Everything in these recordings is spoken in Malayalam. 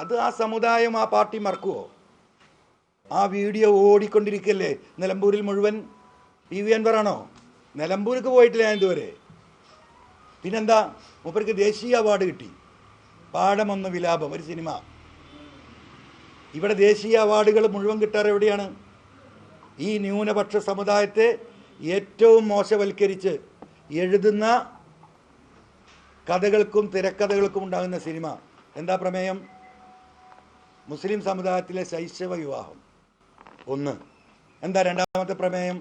അത് ആ സമുദായം ആ പാർട്ടി മറക്കുമോ? ആ വീഡിയോ ഓടിക്കൊണ്ടിരിക്കല്ലേ നിലമ്പൂരിൽ മുഴുവൻ. PV അൻവറാണോ? നിലമ്പൂർക്ക് പോയിട്ടില്ല ഞാൻ ഇതുവരെ. പിന്നെന്താ, മൂപ്പർക്ക് ദേശീയ അവാർഡ് കിട്ടി. പാഠമൊന്ന് വിലാപം, ഒരു സിനിമ. ഇവിടെ ദേശീയ അവാർഡുകൾ മുഴുവൻ കിട്ടാറ് എവിടെയാണ്? ഈ ന്യൂനപക്ഷ സമുദായത്തെ ഏറ്റവും മോശവൽക്കരിച്ച് എഴുതുന്ന കഥകൾക്കും തിരക്കഥകൾക്കും ഉണ്ടാകുന്ന സിനിമ. എന്താ പ്രമേയം? മുസ്ലിം സമുദായത്തിലെ ശൈശവ വിവാഹം ഒന്ന്. എന്താ രണ്ടാമത്തെ പ്രമേയം?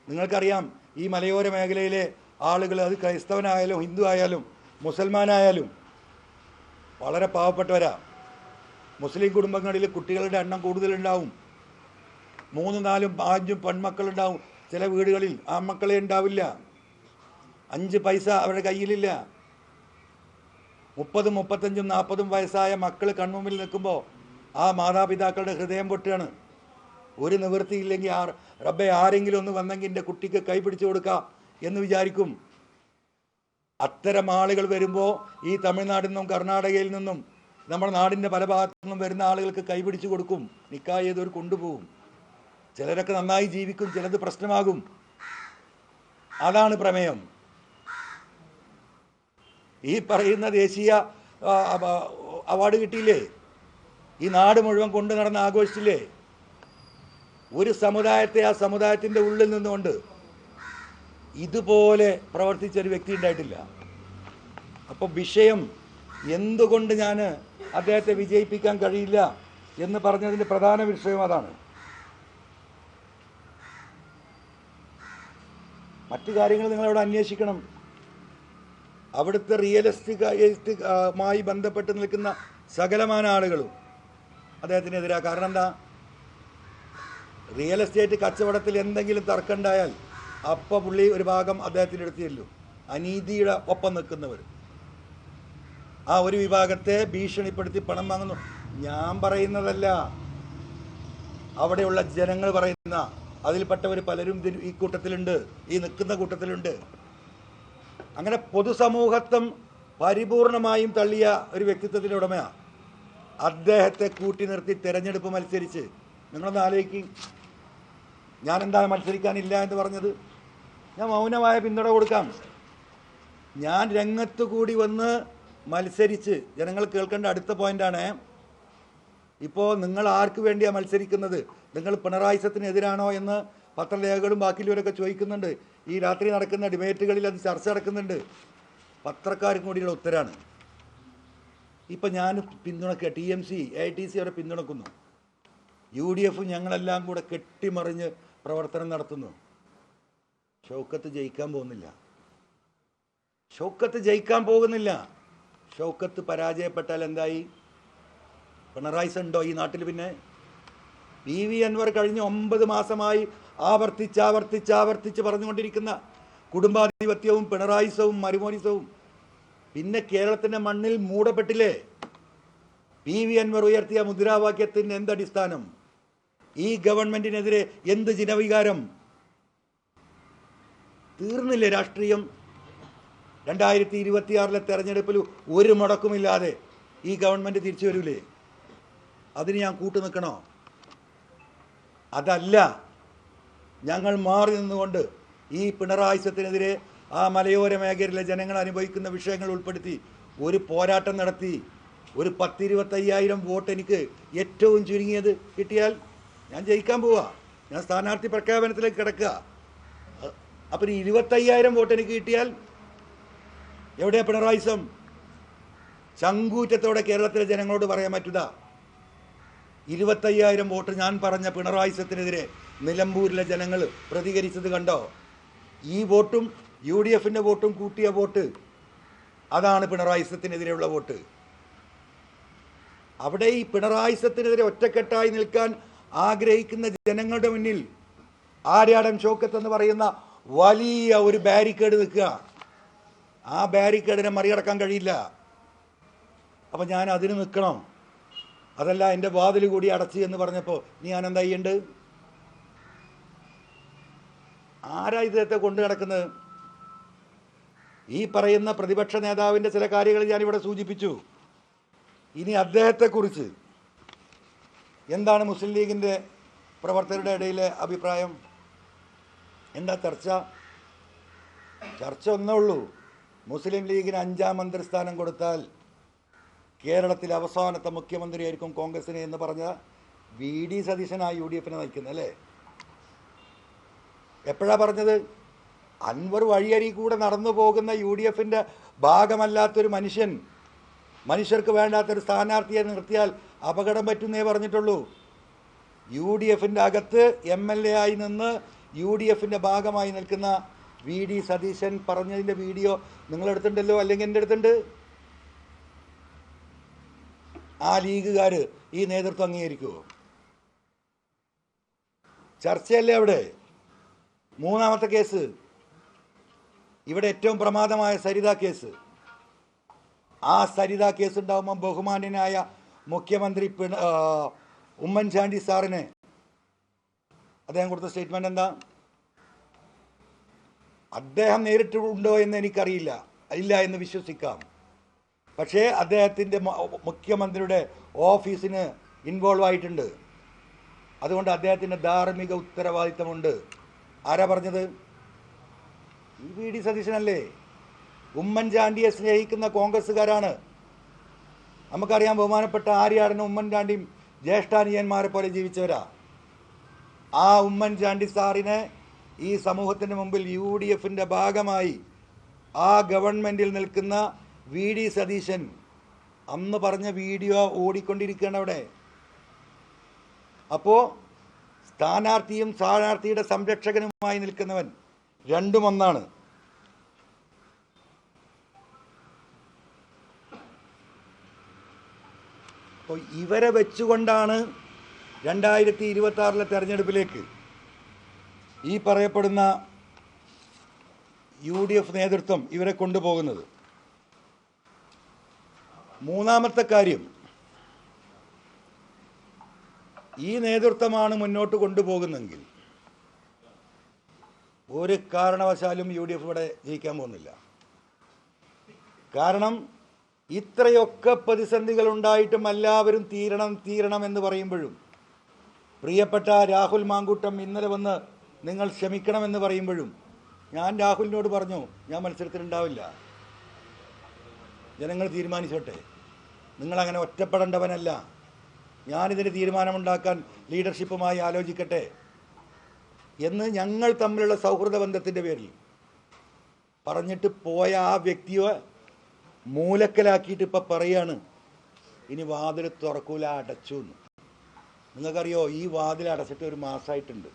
നിങ്ങൾക്കറിയാം, ഈ മലയോര മേഖലയിലെ ആളുകൾ, അത് ക്രൈസ്തവനായാലും ഹിന്ദു ആയാലും മുസൽമാനായാലും വളരെ പാവപ്പെട്ടവരാ. മുസ്ലിം കുടുംബങ്ങളിൽ കുട്ടികളുടെ എണ്ണം കൂടുതലുണ്ടാവും. 3, 4, 5 പെൺമക്കളുണ്ടാവും. ചില വീടുകളിൽ ആൺമക്കളെ ഉണ്ടാവില്ല. 5 പൈസ അവരുടെ കയ്യിലില്ല. 30, 35, 40 വയസ്സായ മക്കൾ കൺമുമ്പിൽ നിൽക്കുമ്പോൾ ആ മാതാപിതാക്കളുടെ ഹൃദയം പൊട്ടുകയാണ്. ഒരു നിവൃത്തിയില്ലെങ്കിൽ റബ്ബെ ആരെങ്കിലും ഒന്ന് വന്നെങ്കിൽ എൻ്റെ കുട്ടിക്ക് കൈ പിടിച്ചു കൊടുക്കാം എന്ന് വിചാരിക്കും. അത്തരം ആളുകൾ വരുമ്പോൾ ഈ തമിഴ്നാട്ടിൽ നിന്നും കർണാടകയിൽ നിന്നും നമ്മുടെ നാടിൻ്റെ പല ഭാഗത്തു നിന്നും വരുന്ന ആളുകൾക്ക് കൈ പിടിച്ചു കൊടുക്കും. നിക്കാഹ് ചെയ്തവർ കൊണ്ടുപോകും. ചിലരൊക്കെ നന്നായി ജീവിക്കും, ചിലത് പ്രശ്നമാകും. അതാണ് പ്രമേയം. ഈ പറയുന്ന ദേശീയ അവാർഡ് കിട്ടിയില്ലേ? ഈ നാട് മുഴുവൻ കൊണ്ടു നടന്ന് ആഘോഷിച്ചില്ലേ? ഒരു സമുദായത്തെ ആ സമുദായത്തിൻ്റെ ഉള്ളിൽ നിന്നുകൊണ്ട് ഇതുപോലെ പ്രവർത്തിച്ചൊരു വ്യക്തി ഉണ്ടായിട്ടില്ല. അപ്പോൾ വിഷയം എന്തുകൊണ്ട് ഞാൻ അദ്ദേഹത്തെ വിജയിപ്പിക്കാൻ കഴിയില്ല എന്ന് പറഞ്ഞതിൻ്റെ പ്രധാന വിഷയം അതാണ്. മറ്റു കാര്യങ്ങൾ നിങ്ങളവിടെ അന്വേഷിക്കണം. അവിടുത്തെ റിയലിസ്റ്റികമായി ബന്ധപ്പെട്ട് നിൽക്കുന്ന സകലമാന ആളുകളും അദ്ദേഹത്തിനെതിരാ. കാരണം എന്താ? റിയൽ എസ്റ്റേറ്റ് കച്ചവടത്തിൽ എന്തെങ്കിലും തർക്കമുണ്ടായാൽ അപ്പം പുള്ളി ഒരു ഭാഗം അദ്ദേഹത്തിൻ്റെ അടുത്ത് ചെല്ലും. അനീതിയുടെ ഒപ്പം നിൽക്കുന്നവർ ആ ഒരു വിഭാഗത്തെ ഭീഷണിപ്പെടുത്തി പണം വാങ്ങുന്നു. ഞാൻ പറയുന്നതല്ല, അവിടെയുള്ള ജനങ്ങൾ പറയുന്ന, അതിൽപ്പെട്ടവർ പലരും ഈ കൂട്ടത്തിലുണ്ട്, ഈ നിൽക്കുന്ന കൂട്ടത്തിലുണ്ട്. അങ്ങനെ പൊതുസമൂഹത്വം പരിപൂർണമായും തള്ളിയ ഒരു വ്യക്തിത്വത്തിൻ്റെ ഉടമയാണ്. അദ്ദേഹത്തെ കൂട്ടി നിർത്തി തെരഞ്ഞെടുപ്പ് മത്സരിച്ച്, നിങ്ങളൊന്ന് ആലോചിക്കും, ഞാനെന്താ മത്സരിക്കാനില്ല എന്ന് പറഞ്ഞത്? ഞാൻ മൗനമായ പിന്തുണ കൊടുക്കാം. ഞാൻ രംഗത്ത് കൂടി വന്ന് മത്സരിച്ച് ജനങ്ങൾ കേൾക്കേണ്ട അടുത്ത പോയിൻ്റാണ്. ഇപ്പോൾ നിങ്ങൾ ആർക്ക് വേണ്ടിയാണ് മത്സരിക്കുന്നത്? നിങ്ങൾ പിണറായി സത്തിനെതിരാണോ എന്ന് പത്രലേഖകളും ബാക്കിയുള്ളവരൊക്കെ ചോദിക്കുന്നുണ്ട്. ഈ രാത്രി നടക്കുന്ന ഡിബേറ്റുകളിൽ അത് ചർച്ച നടക്കുന്നുണ്ട്. പത്രക്കാർക്കും കൂടിയുള്ള ഉത്തരാണ്. ഇപ്പം ഞാൻ പിന്തുണക്കുക, TMC, AITC അവരെ പിന്തുണക്കുന്നു. UDF ഞങ്ങളെല്ലാം കൂടെ കെട്ടിമറിഞ്ഞ് പ്രവർത്തനം നടത്തുന്നു. ഷൗക്കത്ത് ജയിക്കാൻ പോകുന്നില്ല. ഷൗക്കത്ത് പരാജയപ്പെട്ടാൽ എന്തായി? പിണറായി ഉണ്ടോ ഈ നാട്ടിൽ? പിന്നെ PV അൻവർ കഴിഞ്ഞ 9 മാസമായി ആവർത്തിച്ച് പറഞ്ഞുകൊണ്ടിരിക്കുന്ന കുടുംബാധിപത്യവും പിണറായിസവും മരുമോനിസവും പിന്നെ കേരളത്തിൻ്റെ മണ്ണിൽ മൂടപ്പെട്ടില്ലേ? PV അൻവർ ഉയർത്തിയ മുദ്രാവാക്യത്തിന് എന്തടിസ്ഥാനം? ഈ ഗവൺമെൻറ്റിനെതിരെ എന്ത് ജനവികാരം? തീർന്നില്ലേ രാഷ്ട്രീയം? 2026 തെരഞ്ഞെടുപ്പിൽ ഒരു മുടക്കുമില്ലാതെ ഈ ഗവൺമെൻറ് തിരിച്ചു വരൂലേ? അതിന് ഞാൻ കൂട്ടു നിൽക്കണോ? അതല്ല, ഞങ്ങൾ മാറി നിന്നുകൊണ്ട് ഈ പിണറായിസത്തിനെതിരെ ആ മലയോര മേഖലയിലെ ജനങ്ങൾ അനുഭവിക്കുന്ന വിഷയങ്ങൾ ഉൾപ്പെടുത്തി ഒരു പോരാട്ടം നടത്തി ഒരു 10-25,000 വോട്ട് എനിക്ക് ഏറ്റവും ചുരുങ്ങിയത് കിട്ടിയാൽ ഞാൻ ജയിക്കാൻ പോവാ. ഞാൻ സ്ഥാനാർത്ഥി പ്രഖ്യാപനത്തിലേക്ക് കിടക്കുക. അപ്പം 25,000 വോട്ട് എനിക്ക് കിട്ടിയാൽ എവിടെയാ പിണറായിസം? ചങ്കൂറ്റത്തോടെ കേരളത്തിലെ ജനങ്ങളോട് പറയാൻ പറ്റുക. 25,000 വോട്ട് ഞാൻ പറഞ്ഞ പിണറായിസത്തിനെതിരെ നിലമ്പൂരിലെ ജനങ്ങൾ പ്രതികരിച്ചത് കണ്ടോ? ഈ വോട്ടും UDFൻ്റെ വോട്ടും കൂട്ടിയ വോട്ട്, അതാണ് പിണറായിസത്തിനെതിരെയുള്ള വോട്ട്. അവിടെ ഈ പിണറായിസത്തിനെതിരെ ഒറ്റക്കെട്ടായി നിൽക്കാൻ ആഗ്രഹിക്കുന്ന ജനങ്ങളുടെ മുന്നിൽ ആര്യാടൻ ഷൗക്കത്ത് എന്ന് പറയുന്ന വലിയ ഒരു ബാരിക്കേഡ് നിൽക്കുക. ആ ബാരിക്കേഡിനെ മറികടക്കാൻ കഴിയില്ല. അപ്പം ഞാൻ അതിന് നിൽക്കണം. അതല്ല, എൻ്റെ വാതിൽ കൂടി അടച്ച് എന്ന് പറഞ്ഞപ്പോൾ ഞാൻ എന്താ ചെയ്യേണ്ടത്? ആരാ ഇദ്ദേഹത്തെ കൊണ്ടു കിടക്കുന്നത്? ഈ പറയുന്ന പ്രതിപക്ഷ നേതാവിൻ്റെ ചില കാര്യങ്ങൾ ഞാനിവിടെ സൂചിപ്പിച്ചു. ഇനി അദ്ദേഹത്തെക്കുറിച്ച് എന്താണ് മുസ്ലിം ലീഗിൻ്റെ പ്രവർത്തകരുടെ ഇടയിലെ അഭിപ്രായം? എന്താ ചർച്ച ഒന്നേ ഉള്ളൂ. മുസ്ലിം ലീഗിന് 5ാം മന്ത്രിസ്ഥാനം കൊടുത്താൽ കേരളത്തിലെ അവസാനത്തെ മുഖ്യമന്ത്രിയായിരിക്കും കോൺഗ്രസിന് എന്ന് പറഞ്ഞ VD സതീശനായി UDF നയിക്കുന്നത് അല്ലേ? എപ്പോഴാണ് പറഞ്ഞത്? അൻവർ വഴിയരി കൂടെ നടന്നു പോകുന്ന UDF ഭാഗമല്ലാത്തൊരു മനുഷ്യർക്ക് വേണ്ടാത്തൊരു സ്ഥാനാർത്ഥിയെ നിർത്തിയാൽ അപകടം പറ്റുന്നേ പറഞ്ഞിട്ടുള്ളൂ. UDF അകത്ത് MLA ആയി നിന്ന് UDF ഭാഗമായി നിൽക്കുന്ന VD സതീശൻ പറഞ്ഞതിൻ്റെ വീഡിയോ നിങ്ങളെടുത്തിട്ടുണ്ടല്ലോ, അല്ലെങ്കിൽ എൻ്റെ അടുത്തുണ്ട്. ആ ലീഗുകാർ ഈ നേതൃത്വം അംഗീകരിക്കുമോ? ചർച്ചയല്ലേ അവിടെ? മൂന്നാമത്തെ കേസ്, ഇവിടെ ഏറ്റവും പ്രമാദമായ സരിത കേസ്. ആ സരിത കേസ് ഉണ്ടാകുമ്പോൾ ബഹുമാന്യനായ മുഖ്യമന്ത്രി ഉമ്മൻചാണ്ടി സാറിന് അദ്ദേഹം കൊടുത്ത സ്റ്റേറ്റ്മെൻറ്റ് എന്താ? അദ്ദേഹം നേരിട്ടുണ്ടോ എന്ന് എനിക്കറിയില്ല, ഇല്ല എന്ന് വിശ്വസിക്കാം. പക്ഷേ അദ്ദേഹത്തിൻ്റെ മുഖ്യമന്ത്രിയുടെ ഓഫീസിന് ഇൻവോൾവ് ആയിട്ടുണ്ട്. അതുകൊണ്ട് അദ്ദേഹത്തിൻ്റെ ധാർമ്മിക ഉത്തരവാദിത്തമുണ്ട്. ആരാ പറഞ്ഞത്? ഈ VD സതീശനല്ലേ? ഉമ്മൻചാണ്ടിയെ സ്നേഹിക്കുന്ന കോൺഗ്രസ്സുകാരാണ്. നമുക്കറിയാം, ബഹുമാനപ്പെട്ട ആര്യാടനും ഉമ്മൻചാണ്ടിയും ജ്യേഷ്ഠാനിയന്മാരെ പോലെ ജീവിച്ചവരാ. ആ ഉമ്മൻചാണ്ടി സാറിനെ ഈ സമൂഹത്തിന് മുമ്പിൽ UDF ഭാഗമായി ആ ഗവൺമെൻറ്റിൽ നിൽക്കുന്ന VD സതീശൻ അന്ന് പറഞ്ഞ വീഡിയോ ഓടിക്കൊണ്ടിരിക്കുകയാണ് അവിടെ. അപ്പോൾ സ്ഥാനാർത്ഥിയും സ്ഥാനാർത്ഥിയുടെ സംരക്ഷകനുമായി നിൽക്കുന്നവൻ രണ്ടും ഒന്നാണ്. അപ്പോൾ ഇവരെ വെച്ചുകൊണ്ടാണ് 2026 തെരഞ്ഞെടുപ്പിലേക്ക് ഈ പറയപ്പെടുന്ന UDF നേതൃത്വം ഇവരെ കൊണ്ടുപോകുന്നത്. മൂന്നാമത്തെ കാര്യം, ഈ നേതൃത്വമാണ് മുന്നോട്ട് കൊണ്ടുപോകുന്നതെങ്കിൽ ഒരു കാരണവശാലും UDF ഇവിടെ ജയിക്കാൻ പോകുന്നില്ല. കാരണം ഇത്രയൊക്കെ പ്രതിസന്ധികൾ ഉണ്ടായിട്ടും എല്ലാവരും തീരണം എന്ന് പറയുമ്പോഴും, പ്രിയപ്പെട്ട രാഹുൽ മാങ്കൂട്ടം ഇന്നലെ വന്ന് നിങ്ങൾ ക്ഷമിക്കണമെന്ന് പറയുമ്പോഴും, ഞാൻ രാഹുലിനോട് പറഞ്ഞു ഞാൻ മത്സരത്തിലുണ്ടാവില്ല, ജനങ്ങൾ തീരുമാനിച്ചോട്ടെ, നിങ്ങളങ്ങനെ ഒറ്റപ്പെടേണ്ടവനല്ല, ഞാനിതിന് തീരുമാനമുണ്ടാക്കാൻ ലീഡർഷിപ്പുമായി ആലോചിക്കട്ടെ എന്ന് ഞങ്ങൾ തമ്മിലുള്ള സൗഹൃദ ബന്ധത്തിൻ്റെ പേരിൽ പറഞ്ഞിട്ട് പോയ ആ വ്യക്തിയെ മൂലക്കലാക്കിയിട്ട് ഇപ്പം പറയാണ് ഇനി വാതിൽ തുറക്കൂല, അടച്ചു എന്ന്. നിങ്ങൾക്കറിയോ, ഈ വാതിൽ അടച്ചിട്ട് ഒരു മാസമായിട്ടുണ്ട്.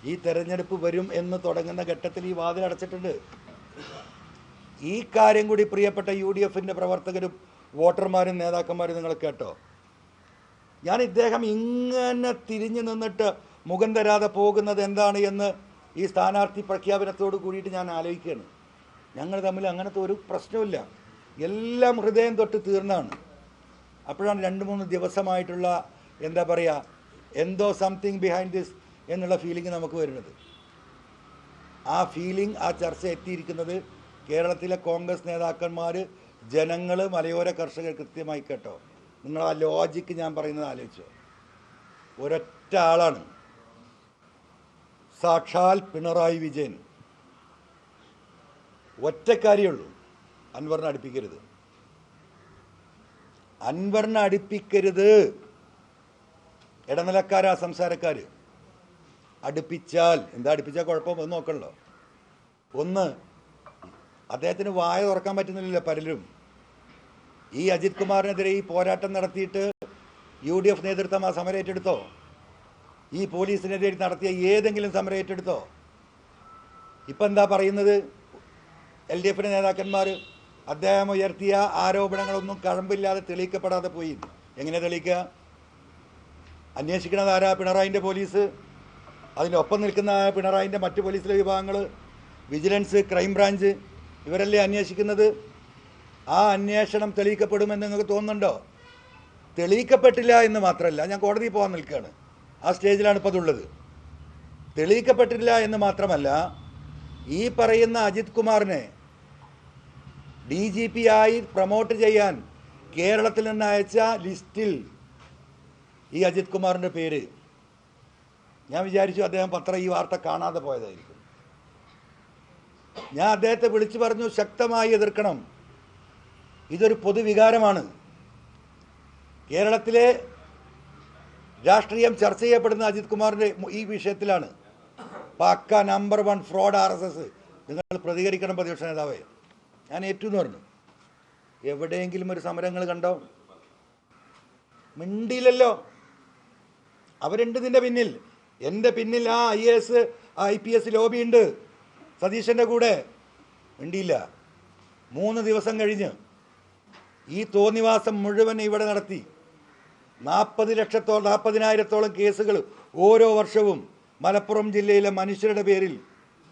ഈ തെരഞ്ഞെടുപ്പ് വരും എന്ന് തുടങ്ങുന്ന ഘട്ടത്തിൽ ഈ വാതിൽ അടച്ചിട്ടുണ്ട്. ഈ കാര്യം കൂടി പ്രിയപ്പെട്ട UDF പ്രവർത്തകരും വോട്ടർമാരും നേതാക്കന്മാരും നിങ്ങൾ കേട്ടോ. ഞാൻ ഇദ്ദേഹം ഇങ്ങനെ തിരിഞ്ഞു നിന്നിട്ട് മുഖം തരാതെ പോകുന്നത് എന്താണ് എന്ന് ഈ സ്ഥാനാർത്ഥി പ്രഖ്യാപനത്തോട് കൂടിയിട്ട് ഞാൻ ആലോചിക്കുകയാണ്. ഞങ്ങൾ തമ്മിൽ അങ്ങനത്തെ ഒരു പ്രശ്നമില്ല, എല്ലാം ഹൃദയം തൊട്ട് തീർന്നാണ്. അപ്പോഴാണ് 2-3 ദിവസമായിട്ടുള്ള എന്താ പറയുക, എന്തോ സംതിങ് ബിഹൈൻഡ് ദിസ് എന്നുള്ള ഫീലിംഗ് നമുക്ക് വരുന്നത്. ആ ഫീലിംഗ്, ആ ചർച്ച എത്തിയിരിക്കുന്നത് കേരളത്തിലെ കോൺഗ്രസ് നേതാക്കന്മാർ, ജനങ്ങൾ, മലയോര കർഷകർ കൃത്യമായി കേട്ടോ. നിങ്ങൾ ആ ലോജിക്ക് ഞാൻ പറയുന്നത് ആലോചിച്ചോ. ഒരൊറ്റ ആളാണ്, സാക്ഷാൽ പിണറായി വിജയൻ. ഒറ്റക്കാരിയുള്ളൂ, അൻവറിനെ അടുപ്പിക്കരുത്. ഇടനിലക്കാരാ സംസാരക്കാർ. അടുപ്പിച്ചാൽ കുഴപ്പം നോക്കണല്ലോ. ഒന്ന്, അദ്ദേഹത്തിന് വായ തുറക്കാൻ പറ്റുന്നില്ല പലരും. ഈ അജിത് കുമാറിനെതിരെ ഈ പോരാട്ടം നടത്തിയിട്ട് UDF നേതൃത്വം ആ സമരം ഏറ്റെടുത്തോ? ഈ പോലീസിനെതിരെ നടത്തിയ ഏതെങ്കിലും സമരം ഏറ്റെടുത്തോ? ഇപ്പം എന്താ പറയുന്നത്? LDF നേതാക്കന്മാർ അദ്ദേഹം ഉയർത്തിയ ആരോപണങ്ങളൊന്നും കഴമ്പില്ലാതെ തെളിയിക്കപ്പെടാതെ പോയി. എങ്ങനെ തെളിയിക്കുക? അന്വേഷിക്കണത് ആരാ? പിണറായിൻ്റെ പോലീസ്. അതിനൊപ്പം നിൽക്കുന്ന പിണറായിൻ്റെ മറ്റ് പോലീസിലെ വിഭാഗങ്ങൾ, വിജിലൻസ്, ക്രൈംബ്രാഞ്ച്, ഇവരല്ലേ അന്വേഷിക്കുന്നത്. ആ അന്വേഷണം തെളിയിക്കപ്പെടുമെന്ന് നിങ്ങൾക്ക് തോന്നുന്നുണ്ടോ? തെളിയിക്കപ്പെട്ടില്ല എന്ന് മാത്രമല്ല, ഞാൻ കോടതിയിൽ പോകാൻ നിൽക്കുകയാണ്, ആ സ്റ്റേജിലാണ് ഇപ്പോൾ അതുള്ളത്. തെളിയിക്കപ്പെട്ടില്ല എന്ന് മാത്രമല്ല, ഈ പറയുന്ന അജിത് കുമാറിനെ DGP ആയി പ്രൊമോട്ട് ചെയ്യാൻ കേരളത്തിൽ നിന്ന് അയച്ച ലിസ്റ്റിൽ ഈ അജിത് കുമാറിൻ്റെ പേര്, ഞാൻ വിചാരിച്ചു അദ്ദേഹം ഈ വാർത്ത കാണാതെ പോയതായിരിക്കും. ഞാൻ അദ്ദേഹത്തെ വിളിച്ചു പറഞ്ഞു, ശക്തമായി എതിർക്കണം, ഇതൊരു പൊതുവികാരമാണ്. കേരളത്തിലെ രാഷ്ട്രീയം ചർച്ച ചെയ്യപ്പെടുന്ന അജിത് കുമാറിൻ്റെ ഈ വിഷയത്തിലാണ്. പക്ക നമ്പർ 1 ഫ്രോഡ് RSS. നിങ്ങൾ പ്രതികരിക്കണം പ്രതിപക്ഷ നേതാവേ. ഞാൻ ഏറ്റവും പറഞ്ഞു. എവിടെയെങ്കിലും ഒരു സമരങ്ങൾ കണ്ടോ? മിണ്ടിയില്ലല്ലോ. അവരുണ്ട് നിൻ്റെ പിന്നിൽ. എൻ്റെ പിന്നിൽ ആ IAS IPS ലോബി ഉണ്ട് സതീശൻ്റെ കൂടെ. മിണ്ടിയില്ല. 3 ദിവസം കഴിഞ്ഞ് ഈ തോന്നിവാസം മുഴുവൻ ഇവിടെ നടത്തി. 40,000-40,000 കേസുകൾ ഓരോ വർഷവും മലപ്പുറം ജില്ലയിലെ മനുഷ്യരുടെ പേരിൽ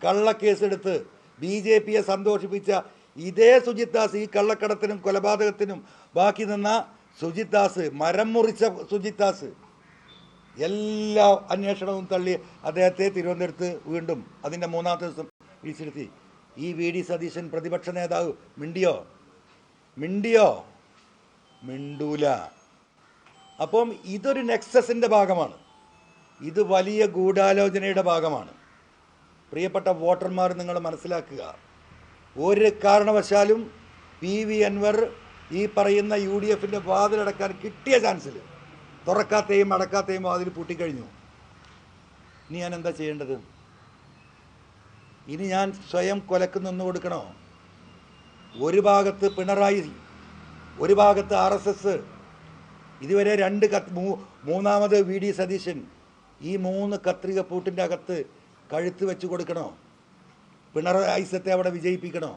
കള്ളക്കേസെടുത്ത് BJPയെ സന്തോഷിപ്പിച്ച ഇതേ സുജിത് ദാസ്, ഈ കള്ളക്കടത്തിനും കൊലപാതകത്തിനും ബാക്കി നിന്ന സുജിത് ദാസ്, മരം മുറിച്ച സുജിത് ദാസ്, എല്ലാ അന്വേഷണവും തള്ളി അദ്ദേഹത്തെ തിരുവനന്തപുരത്ത് വീണ്ടും അതിൻ്റെ 3-ാമത്തെ ദിവസം വിളിച്ചിരുത്തി. ഈ VD സതീശൻ പ്രതിപക്ഷ നേതാവ് മിണ്ടിയോ? മിണ്ടൂല. അപ്പം ഇതൊരു നെക്സസിൻ്റെ ഭാഗമാണ്. ഇത് വലിയ ഗൂഢാലോചനയുടെ ഭാഗമാണ്. പ്രിയപ്പെട്ട വോട്ടർമാർ, നിങ്ങൾ മനസ്സിലാക്കുക, ഒരു കാരണവശാലും PV അൻവർ ഈ പറയുന്ന UDFൻ്റെ വാതിലടക്കാൻ കിട്ടിയ ചാൻസിൽ തുറക്കാത്തെയും അടക്കാത്തെയും വാതിൽ പൂട്ടിക്കഴിഞ്ഞു. ഇനി ഞാൻ എന്താ ചെയ്യേണ്ടത്? ഇനി ഞാൻ സ്വയം കൊലക്ക് നിന്ന് കൊടുക്കണോ? ഒരു ഭാഗത്ത് പിണറായി, ഒരു ഭാഗത്ത് RSS, ഇതുവരെ 2 മൂന്നാമത് VD സതീശൻ. ഈ 3 കത്രിക പൂട്ടിൻ്റെ അകത്ത് കഴുത്ത് വെച്ച് കൊടുക്കണോ? പിണറായിസത്തെ അവിടെ വിജയിപ്പിക്കണോ?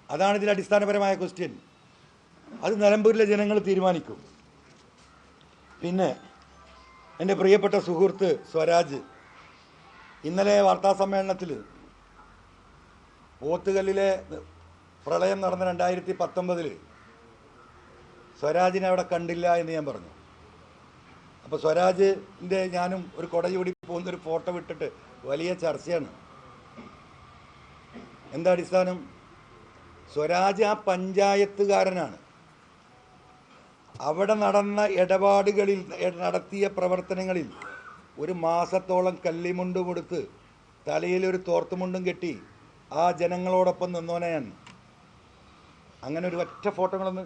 അതാണ് ഇതിൽ അടിസ്ഥാനപരമായ ക്വസ്റ്റ്യൻ. അത് നിലമ്പൂരിലെ ജനങ്ങൾ തീരുമാനിക്കും. പിന്നെ എൻ്റെ പ്രിയപ്പെട്ട സുഹൃത്ത് സ്വരാജ് ഇന്നലെ വാർത്താസമ്മേളനത്തിൽ പോത്തുകല്ലിലെ പ്രളയം നടന്ന 2019 സ്വരാജിനെ അവിടെ കണ്ടില്ല എന്ന് ഞാൻ പറഞ്ഞു. അപ്പോൾ സ്വരാജിൻ്റെ ഞാനും ഒരു കൊടയൂടി പോകുന്നൊരു ഫോട്ടോ വിട്ടിട്ട് വലിയ ചർച്ചയാണ്. എന്താ അടിസ്ഥാനം? സ്വരാജ് ആ പഞ്ചായത്തുകാരനാണ്. അവിടെ നടന്ന ഇടപാടുകളിൽ, നടത്തിയ പ്രവർത്തനങ്ങളിൽ 1 മാസത്തോളം കല്ലിമുണ്ടും കൊടുത്ത് തലയിലൊരു തോർത്തുമുണ്ടും കെട്ടി ആ ജനങ്ങളോടൊപ്പം നിന്നോനെയാണ്. അങ്ങനെ ഒരു ഒറ്റ ഫോട്ടോകളൊന്ന്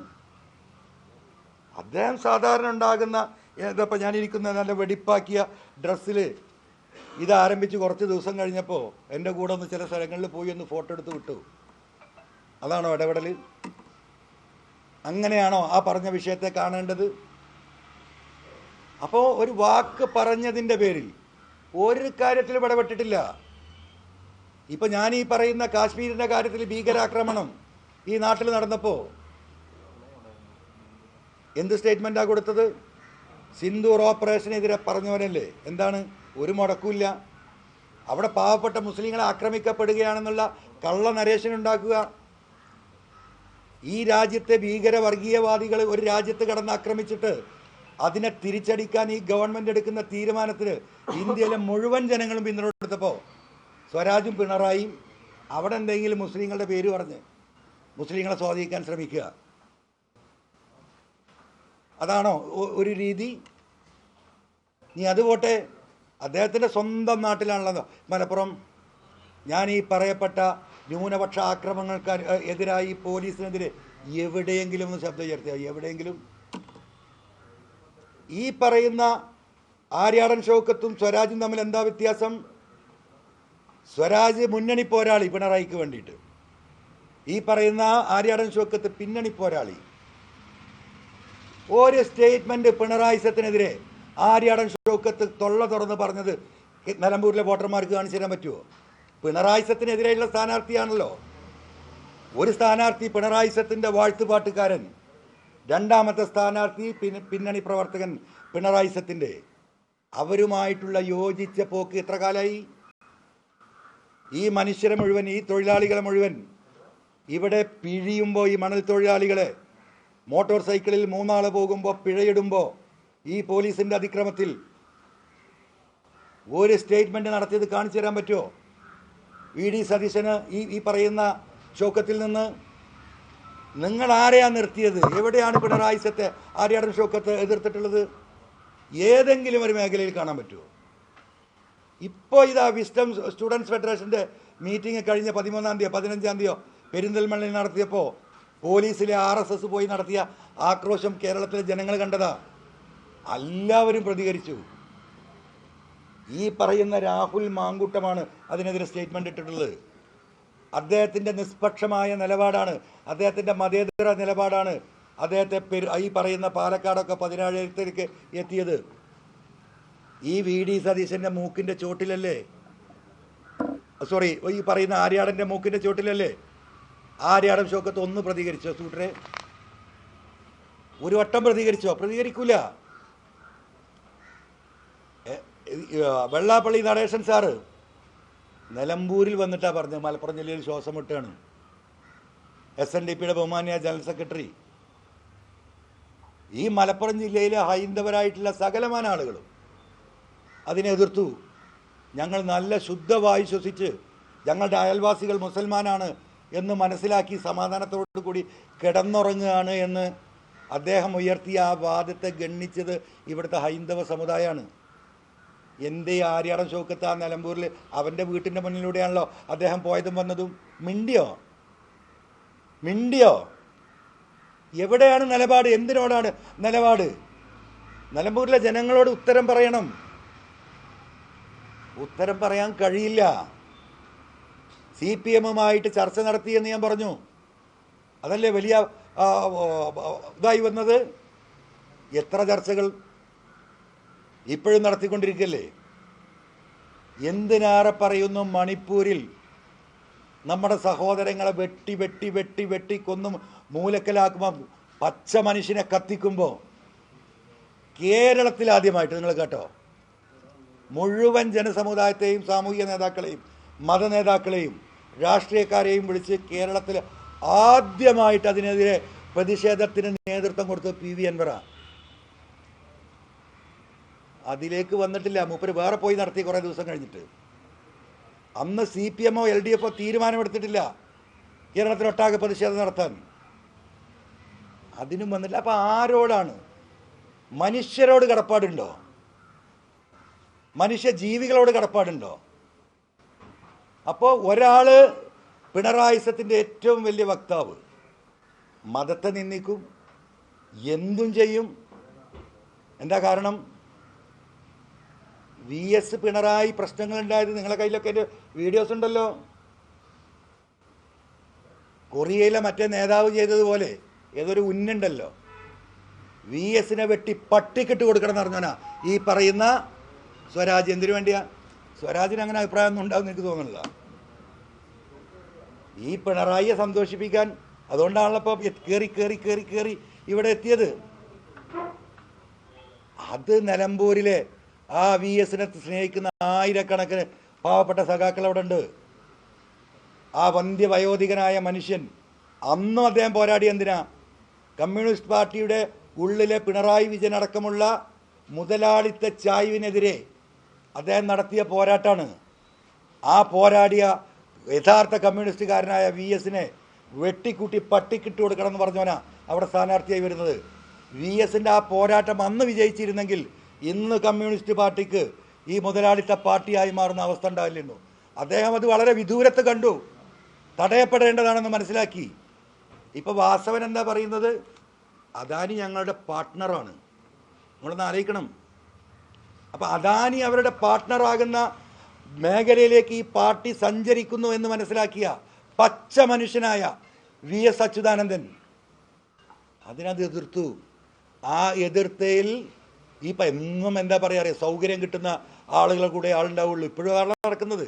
അദ്ദേഹം സാധാരണ ഉണ്ടാകുന്ന, ഇതിപ്പോൾ ഞാനിരിക്കുന്ന നല്ല വെടിപ്പാക്കിയ ഡ്രസ്സിൽ ഇത് ആരംഭിച്ച് കുറച്ച് ദിവസം കഴിഞ്ഞപ്പോൾ എൻ്റെ കൂടെ ഒന്ന് ചില സ്ഥലങ്ങളിൽ പോയി ഒന്ന് ഫോട്ടോ എടുത്ത് വിട്ടു. അതാണോ ഇടപെടൽ? അങ്ങനെയാണോ ആ പറഞ്ഞ വിഷയത്തെ കാണേണ്ടത്? അപ്പോൾ ഒരു വാക്ക് പറഞ്ഞതിൻ്റെ പേരിൽ ഒരു കാര്യത്തിലും ഇടപെട്ടിട്ടില്ല. ഇപ്പം ഞാൻ ഈ പറയുന്ന കാശ്മീരിൻ്റെ കാര്യത്തിൽ ഭീകരാക്രമണം ഈ നാട്ടിൽ നടന്നപ്പോൾ എന്ത് സ്റ്റേറ്റ്മെൻറ്റാണ് കൊടുത്തത്? സിന്ദൂർ ഓപ്പറേഷനെതിരെ പറഞ്ഞവരല്ലേ? എന്താണ്? ഒരു മുടക്കില്ല. അവിടെ പാവപ്പെട്ട മുസ്ലിങ്ങളെ ആക്രമിക്കപ്പെടുകയാണെന്നുള്ള കള്ള നരേഷൻ ഉണ്ടാക്കുക. ഈ രാജ്യത്തെ ഭീകര വർഗീയവാദികൾ ഒരു രാജ്യത്ത് കടന്ന് ആക്രമിച്ചിട്ട് അതിനെ തിരിച്ചടിക്കാൻ ഈ ഗവൺമെൻറ് എടുക്കുന്ന തീരുമാനത്തിന് ഇന്ത്യയിലെ മുഴുവൻ ജനങ്ങളും പിന്തുണ കൊടുത്തപ്പോൾ സ്വരാജും പിണറായിയും അവിടെ എന്തെങ്കിലും മുസ്ലിങ്ങളുടെ പേര് പറഞ്ഞ് മുസ്ലിങ്ങളെ സ്വാധീനിക്കാൻ ശ്രമിക്കുക. അതാണോ ഒരു രീതി? നീ അത് പോട്ടെ, അദ്ദേഹത്തിൻ്റെ സ്വന്തം നാട്ടിലാണല്ലോ മലപ്പുറം. ഞാൻ ഈ പറയപ്പെട്ട ന്യൂനപക്ഷ ആക്രമണങ്ങൾക്ക് എതിരായി പോലീസിനെതിരെ എവിടെയെങ്കിലും ഒന്ന് ശബ്ദം ഉയർത്തിയ? എവിടെയെങ്കിലും? ഈ പറയുന്ന ആര്യാടൻ ഷൗക്കത്തും സ്വരാജും തമ്മിൽ എന്താ വ്യത്യാസം? സ്വരാജ് മുന്നണി പോരാളി പിണറായിക്ക് വേണ്ടിയിട്ട്, ഈ പറയുന്ന ആര്യാടൻ ഷൗക്കത്ത് പിന്നണി പോരാളി. ഒരു സ്റ്റേറ്റ്മെൻറ്റ് പിണറായിസത്തിനെതിരെ ആര്യാടൻ ഷൗക്കത്ത് തൊള്ള തുറന്ന് പറഞ്ഞത് നിലമ്പൂരിലെ വോട്ടർമാർക്ക് കാണിച്ചു തരാൻ പറ്റുമോ? പിണറായിസത്തിനെതിരെയുള്ള സ്ഥാനാർത്ഥിയാണല്ലോ. ഒരു സ്ഥാനാർത്ഥി പിണറായിസത്തിൻ്റെ വാഴ്ത്തുപാട്ടുകാരൻ, രണ്ടാമത്തെ സ്ഥാനാർത്ഥി പിന്നണി പ്രവർത്തകൻ പിണറായിസത്തിൻ്റെ. അവരുമായിട്ടുള്ള യോജിച്ച പോക്ക് എത്ര കാലമായി? ഈ മനുഷ്യരെ മുഴുവൻ, ഈ തൊഴിലാളികളെ മുഴുവൻ ഇവിടെ പിഴിയുമ്പോൾ, ഈ മണൽ തൊഴിലാളികളെ മോട്ടോർ സൈക്കിളിൽ 3 ആൾ പോകുമ്പോൾ പിഴയിടുമ്പോൾ ഈ പോലീസിൻ്റെ അതിക്രമത്തിൽ ഒരു സ്റ്റേറ്റ്മെൻറ്റ് നടത്തിയത് കാണിച്ചു തരാൻ പറ്റുമോ? VD സതീശന് ഈ പറയുന്ന ഷൗക്കത്തിൽ നിന്ന്? നിങ്ങൾ ആരെയാണ് നിർത്തിയത്? എവിടെയാണ് പിണറായി സത്തെ ആര്യാടൻ ഷൗക്കത്ത് എതിർത്തിട്ടുള്ളത്? ഏതെങ്കിലും ഒരു മേഖലയിൽ കാണാൻ പറ്റുമോ? ഇപ്പോൾ ഇതാ വിസ്ഡം സ്റ്റുഡൻസ് ഫെഡറേഷൻ്റെ മീറ്റിംഗ് കഴിഞ്ഞ 13-ാം തീയതിയോ 15-ാം തീയതിയോ പെരിന്തൽമണ്ണയിൽ നടത്തിയപ്പോൾ പോലീസിലെ RSS പോയി നടത്തിയ ആക്രോശം കേരളത്തിലെ ജനങ്ങൾ കണ്ടതാ. എല്ലാവരും പ്രതികരിച്ചു. ഈ പറയുന്ന രാഹുൽ മാങ്കൂട്ടമാണ് അതിനെതിരെ സ്റ്റേറ്റ്മെൻ്റ് ഇട്ടിട്ടുള്ളത്. അദ്ദേഹത്തിൻ്റെ നിഷ്പക്ഷമായ നിലപാടാണ്, അദ്ദേഹത്തിൻ്റെ മതേതര നിലപാടാണ് അദ്ദേഹത്തെ ഈ പറയുന്ന പാലക്കാടൊക്കെ 17,000-ലേക്ക് എത്തിയത്. ഈ VD സതീശൻ്റെ മൂക്കിൻ്റെ ചോട്ടിലല്ലേ, സോറി ഈ പറയുന്ന ആര്യാടൻ്റെ മൂക്കിൻ്റെ ചോട്ടിലല്ലേ? ആര്യാടൻ ഷൗക്കത്ത് ഒന്ന് പ്രതികരിച്ചോ? സൂട്ടരെ ഒരു വട്ടം പ്രതികരിച്ചോ? പ്രതികരിക്കൂല. വെള്ളാപ്പള്ളി നടേശൻ സാറ് നിലമ്പൂരിൽ വന്നിട്ടാണ് പറഞ്ഞത് മലപ്പുറം ജില്ലയിൽ ശ്വാസം മുട്ടാണ്. SNDPയുടെ ബഹുമാന്യ ജനറൽ സെക്രട്ടറി ഈ മലപ്പുറം ജില്ലയിലെ ഹൈന്ദവരായിട്ടുള്ള സകലമാന ആളുകളും അതിനെ എതിർത്തു. ഞങ്ങൾ നല്ല ശുദ്ധവായു ശ്വസിച്ച് ഞങ്ങളുടെ അയൽവാസികൾ മുസൽമാനാണ് എന്ന് മനസ്സിലാക്കി സമാധാനത്തോടു കൂടി കിടന്നുറങ്ങുകയാണ് എന്ന് അദ്ദേഹം ഉയർത്തിയ ആ വാദത്തെ ഗണ്ണിച്ചത് ഇവിടുത്തെ ഹൈന്ദവ സമുദായമാണ്. എൻ്റെ ആര്യാടൻ ഷൗക്കത്ത് ആ നിലമ്പൂരിൽ അവൻ്റെ വീട്ടിൻ്റെ മുന്നിലൂടെയാണല്ലോ അദ്ദേഹം പോയതും വന്നതും. മിണ്ടിയോ? എവിടെയാണ് നിലപാട്? എന്തിനോടാണ് നിലപാട്? നിലമ്പൂരിലെ ജനങ്ങളോട് ഉത്തരം പറയണം. ഉത്തരം പറയാൻ കഴിയില്ല. CPM-ഉമായിട്ട് ചർച്ച നടത്തിയെന്ന് ഞാൻ പറഞ്ഞു. അതല്ലേ വലിയ ഇതായി വന്നത്. എത്ര ചർച്ചകൾ ഇപ്പോഴും നടത്തിക്കൊണ്ടിരിക്കല്ലേ? എന്തിനേറെ പറയുന്നു, മണിപ്പൂരിൽ നമ്മുടെ സഹോദരങ്ങളെ വെട്ടി വെട്ടി വെട്ടി വെട്ടി കൊന്നും മൂലക്കലാക്കുമ്പോൾ പച്ച മനുഷ്യനെ കത്തിക്കുമ്പോൾ കേരളത്തിൽ ആദ്യമായിട്ട് നിങ്ങൾ കേട്ടോ, മുഴുവൻ ജനസമുദായത്തെയും സാമൂഹിക നേതാക്കളെയും മത നേതാക്കളെയും രാഷ്ട്രീയക്കാരെയും വിളിച്ച് കേരളത്തിൽ ആദ്യമായിട്ട് അതിനെതിരെ പ്രതിഷേധത്തിന് നേതൃത്വം കൊടുത്തത് PV അൻവറ. അതിലേക്ക് വന്നിട്ടില്ല. മൂപ്പര് വേറെ പോയി നടത്തി കുറേ ദിവസം കഴിഞ്ഞിട്ട്. അന്ന് CPM-ഓ LDF-ഓ തീരുമാനമെടുത്തിട്ടില്ല കേരളത്തിലൊട്ടാകെ പ്രതിഷേധം നടത്താൻ. അതിനും വന്നില്ല. അപ്പം ആരോടാണ്? മനുഷ്യരോട് കടപ്പാടുണ്ടോ? മനുഷ്യ ജീവികളോട് കടപ്പാടുണ്ടോ? അപ്പോൾ ഒരാൾ പിണറായി സത്തിൻ്റെ ഏറ്റവും വലിയ വക്താവ് മതത്തെ നിന്ദിക്കും, എന്തും ചെയ്യും. എന്താ കാരണം? VS പിണറായി പ്രശ്നങ്ങളുണ്ടായത് നിങ്ങളുടെ കയ്യിലൊക്കെ എൻ്റെ വീഡിയോസ് ഉണ്ടല്ലോ. കൊറിയയിലെ മറ്റേ നേതാവ് ചെയ്തതുപോലെ ഏതൊരു ഉന്നുണ്ടല്ലോ, VS-നെ വെട്ടി പട്ടിക്കിട്ട് കൊടുക്കണം എന്ന് പറഞ്ഞോനാ ഈ പറയുന്ന സ്വരാജ്. എന്തിനു വേണ്ടിയാ? സ്വരാജിന് അങ്ങനെ അഭിപ്രായമൊന്നും ഉണ്ടാകുമെന്ന് എനിക്ക് തോന്നുന്നില്ല. ഈ പിണറായിയെ സന്തോഷിപ്പിക്കാൻ. അതുകൊണ്ടാണല്ലോ ഇപ്പോൾ കയറി കയറി കയറി കയറി ഇവിടെ എത്തിയത്. അത് നിലമ്പൂരിലെ ആ VS-നെ സ്നേഹിക്കുന്ന ആയിരക്കണക്കിന് പാവപ്പെട്ട സഖാക്കൾ അവിടെ ഉണ്ട്. ആ വന്ധ്യവയോധികനായ മനുഷ്യൻ അന്നും അദ്ദേഹം പോരാടി. എന്തിനാ? കമ്മ്യൂണിസ്റ്റ് പാർട്ടിയുടെ ഉള്ളിലെ പിണറായി വിജയൻ അടക്കമുള്ള മുതലാളിത്ത ചായ്വിനെതിരെ അദ്ദേഹം നടത്തിയ പോരാട്ടമാണ്. ആ പോരാടിയ യഥാർത്ഥ കമ്മ്യൂണിസ്റ്റുകാരനായ VS-നെ വെട്ടിക്കൂട്ടി പട്ടിക്കിട്ട് കൊടുക്കണം എന്ന് പറഞ്ഞവനാ അവിടെ സ്ഥാനാർത്ഥിയായി വരുന്നത്. VS-ൻ്റെ ആ പോരാട്ടം അന്ന് വിജയിച്ചിരുന്നെങ്കിൽ ഇന്ന് കമ്മ്യൂണിസ്റ്റ് പാർട്ടിക്ക് ഈ മുതലാളിത്ത പാർട്ടിയായി മാറുന്ന അവസ്ഥ ഉണ്ടാവില്ലെന്നു. അദ്ദേഹം അത് വളരെ വിദൂരത്ത് കണ്ടു, തടയപ്പെടേണ്ടതാണെന്ന് മനസ്സിലാക്കി. ഇപ്പോൾ വാസവൻ എന്താ പറയുന്നത്? അദാനി ഞങ്ങളുടെ പാർട്ട്ണറാണ്. നിങ്ങളൊന്ന് ആലോചിക്കണം. അപ്പോൾ അദാനി അവരുടെ പാർട്ട്ണറാകുന്ന മേഖലയിലേക്ക് ഈ പാർട്ടി സഞ്ചരിക്കുന്നു എന്ന് മനസ്സിലാക്കിയ പച്ച മനുഷ്യനായ VS അച്യുതാനന്ദൻ അതിനത് എതിർത്തു. ആ എതിർത്തയിൽ ഈ എന്നും എന്താ പറയുക, സൗകര്യം കിട്ടുന്ന ആളുകളെ കൂടെ ആളുണ്ടാവുള്ളൂ. ഇപ്പോഴും ആളാണ് നടക്കുന്നത്.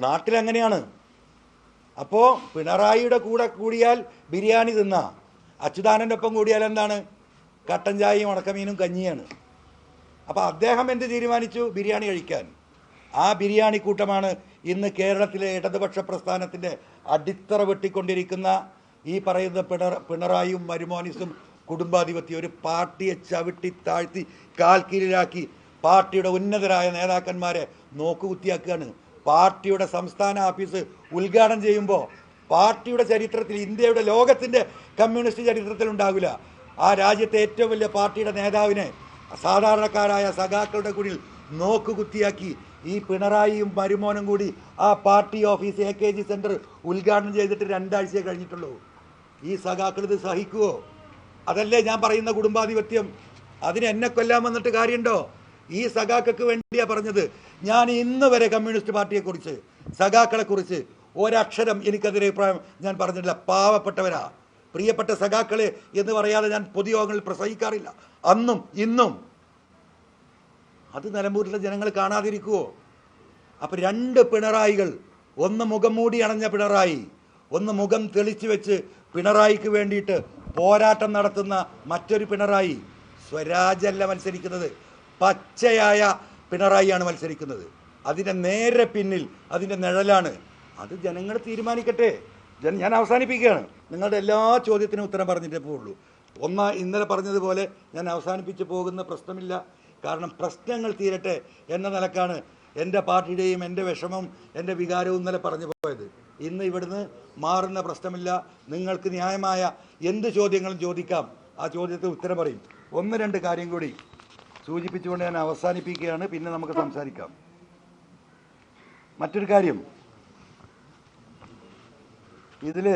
നാട്ടിലങ്ങനെയാണ്. അപ്പോൾ പിണറായിയുടെ കൂടെ കൂടിയാൽ ബിരിയാണി തിന്ന, അച്യുതാനൻ്റെ ഒപ്പം കൂടിയാൽ എന്താണ്? കട്ടൻ ചായയും ഉണക്കമീനും കഞ്ഞിയാണ്. അപ്പോൾ അദ്ദേഹം എന്ത് തീരുമാനിച്ചു? ബിരിയാണി കഴിക്കാൻ. ആ ബിരിയാണി കൂട്ടമാണ് ഇന്ന് കേരളത്തിലെ ഇടതുപക്ഷ പ്രസ്ഥാനത്തിൻ്റെ അടിത്തറ വെട്ടിക്കൊണ്ടിരിക്കുന്ന ഈ പറയുന്ന പിണറായിയും മരുമോനിസും കുടുംബാധിപത്യം. ഒരു പാർട്ടിയെ ചവിട്ടി താഴ്ത്തി കാൽക്കീഴിലാക്കി പാർട്ടിയുടെ ഉന്നതരായ നേതാക്കന്മാരെ നോക്കുകുത്തിയാക്കുകയാണ്. പാർട്ടിയുടെ സംസ്ഥാന ഓഫീസ് ഉദ്ഘാടനം ചെയ്യുമ്പോൾ പാർട്ടിയുടെ ചരിത്രത്തിൽ, ഇന്ത്യയുടെ, ലോകത്തിൻ്റെ കമ്മ്യൂണിസ്റ്റ് ചരിത്രത്തിൽ ഉണ്ടാകില്ല. ആ രാജ്യത്തെ ഏറ്റവും വലിയ പാർട്ടിയുടെ നേതാവിനെ സാധാരണക്കാരായ സഖാക്കളുടെ കുടിൽ നോക്കുകുത്തിയാക്കി ഈ പിണറായിയും മരുമോനും കൂടി ആ പാർട്ടി ഓഫീസ് AKG സെൻറ്റർ ഉദ്ഘാടനം ചെയ്തിട്ട് 2 ആഴ്ചയെ കഴിഞ്ഞിട്ടുള്ളൂ. ഈ സഖാക്കൾ ഇത് സഹിക്കുമോ? അതല്ലേ ഞാൻ പറയുന്ന കുടുംബാധിപത്യം. അതിന് എന്നെ കൊല്ലാൻ വന്നിട്ട് കാര്യമുണ്ടോ? ഈ സഖാക്കൾക്ക് വേണ്ടിയാണ് പറഞ്ഞത്. ഞാൻ ഇന്ന് വരെ കമ്മ്യൂണിസ്റ്റ് പാർട്ടിയെക്കുറിച്ച്, സഖാക്കളെക്കുറിച്ച് ഒരക്ഷരം എനിക്കതിരെ അഭിപ്രായം ഞാൻ പറഞ്ഞിട്ടില്ല. പാവപ്പെട്ടവരാ, പ്രിയപ്പെട്ട സഖാക്കളെ എന്ന് പറയാതെ ഞാൻ പൊതുയോഗങ്ങളിൽ പ്രസംഗിക്കാറില്ല, അന്നും ഇന്നും. അത് നിലമ്പൂരിലെ ജനങ്ങൾ കാണാതിരിക്കുമോ? അപ്പം 2 പിണറായികൾ, ഒന്ന് മുഖം മൂടി അണഞ്ഞ പിണറായി, ഒന്ന് മുഖം തെളിച്ചു വെച്ച് പിണറായിക്ക് വേണ്ടിയിട്ട് പോരാട്ടം നടത്തുന്ന മറ്റൊരു പിണറായി. സ്വരാജല്ല മത്സരിക്കുന്നത്, പച്ചയായ പിണറായിയാണ് മത്സരിക്കുന്നത്. അതിൻ്റെ നേരെ പിന്നിൽ അതിൻ്റെ നിഴലാണ്. അത് ജനങ്ങൾ തീരുമാനിക്കട്ടെ. ഞാൻ അവസാനിപ്പിക്കുകയാണ്. നിങ്ങളുടെ എല്ലാ ചോദ്യത്തിനും ഉത്തരം പറഞ്ഞിട്ടേ പോവുള്ളൂ. ഇന്നലെ പറഞ്ഞതുപോലെ ഞാൻ അവസാനിപ്പിച്ച് പോകുന്ന പ്രശ്നമില്ല. കാരണം പ്രശ്നങ്ങൾ തീരട്ടെ എന്ന നിലക്കാണ് എൻ്റെ പാർട്ടിയുടെയും എൻ്റെ വിഷമം, എൻ്റെ വികാരവും ഇന്നലെ പറഞ്ഞു പോയത്. ഇന്ന് ഇവിടുന്ന് മാറുന്ന പ്രശ്നമില്ല. നിങ്ങൾക്ക് ന്യായമായ എന്ത് ചോദ്യങ്ങളും ചോദിക്കാം, ആ ചോദ്യത്തിന് ഉത്തരം പറയും. 1-2 കാര്യം കൂടി സൂചിപ്പിച്ചുകൊണ്ട് ഞാൻ അവസാനിപ്പിക്കുകയാണ്. പിന്നെ നമുക്ക് സംസാരിക്കാം. മറ്റൊരു കാര്യം, ഇതിൽ